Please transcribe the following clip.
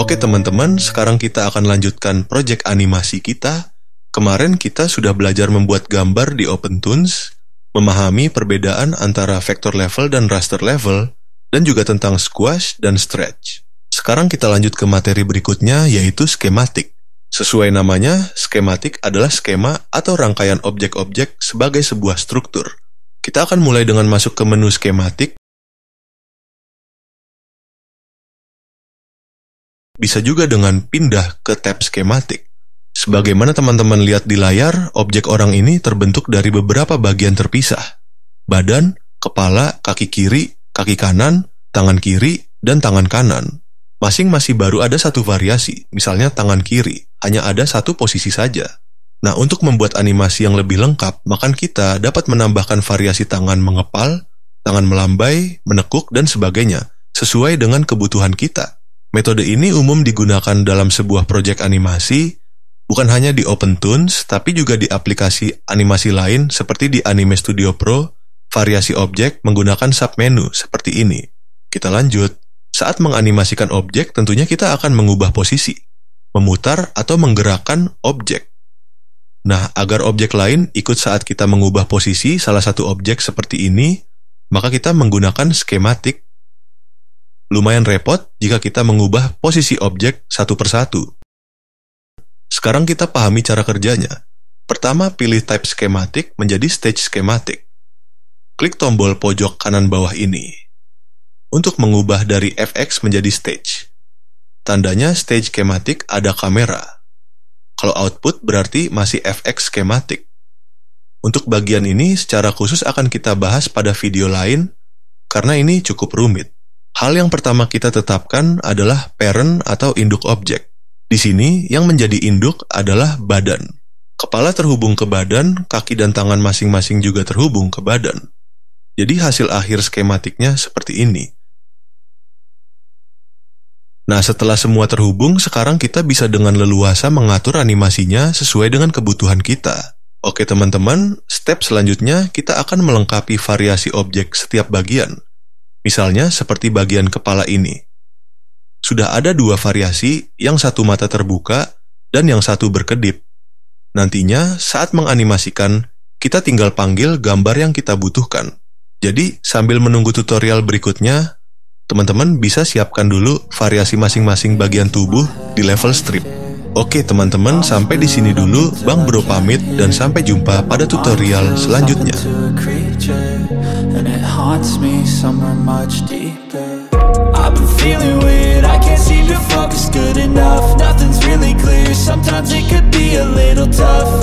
Oke teman-teman, sekarang kita akan lanjutkan proyek animasi kita. Kemarin kita sudah belajar membuat gambar di OpenToonz, memahami perbedaan antara vector level dan raster level, dan juga tentang squash dan stretch. Sekarang kita lanjut ke materi berikutnya, yaitu skematik. Sesuai namanya, skematik adalah skema atau rangkaian objek-objek sebagai sebuah struktur. Kita akan mulai dengan masuk ke menu skematik. Bisa juga dengan pindah ke tab skematik. Sebagaimana teman-teman lihat di layar, objek orang ini terbentuk dari beberapa bagian terpisah. Badan, kepala, kaki kiri, kaki kanan, tangan kiri, dan tangan kanan. Masing-masing baru ada satu variasi, misalnya tangan kiri, hanya ada satu posisi saja. Nah, untuk membuat animasi yang lebih lengkap, maka kita dapat menambahkan variasi tangan mengepal, tangan melambai, menekuk, dan sebagainya, sesuai dengan kebutuhan kita. Metode ini umum digunakan dalam sebuah proyek animasi, bukan hanya di OpenToonz, tapi juga di aplikasi animasi lain seperti di Anime Studio Pro, variasi objek menggunakan submenu seperti ini. Kita lanjut. Saat menganimasikan objek, tentunya kita akan mengubah posisi, memutar atau menggerakkan objek. Nah, agar objek lain ikut saat kita mengubah posisi salah satu objek seperti ini, maka kita menggunakan skematik. Lumayan repot jika kita mengubah posisi objek satu persatu. Sekarang kita pahami cara kerjanya. Pertama, pilih type skematik menjadi stage skematik. Klik tombol pojok kanan bawah ini untuk mengubah dari FX menjadi stage. Tandanya stage skematik ada kamera. Kalau output berarti masih FX skematik. Untuk bagian ini secara khusus akan kita bahas pada video lain karena ini cukup rumit. Hal yang pertama kita tetapkan adalah parent atau induk objek. Di sini yang menjadi induk adalah badan. Kepala terhubung ke badan, kaki dan tangan masing-masing juga terhubung ke badan. Jadi hasil akhir skematiknya seperti ini. Nah, setelah semua terhubung, sekarang kita bisa dengan leluasa mengatur animasinya sesuai dengan kebutuhan kita. Oke teman-teman, step selanjutnya kita akan melengkapi variasi objek setiap bagian. Misalnya seperti bagian kepala ini. Sudah ada dua variasi, yang satu mata terbuka dan yang satu berkedip. Nantinya saat menganimasikan, kita tinggal panggil gambar yang kita butuhkan. Jadi sambil menunggu tutorial berikutnya, teman-teman bisa siapkan dulu variasi masing-masing bagian tubuh di level strip. Oke teman-teman, sampai di sini dulu Bang Bro pamit dan sampai jumpa pada tutorial selanjutnya. I've been feeling weird, I can't seem to focus good enough. Nothing's really clear, sometimes it could be a little tough.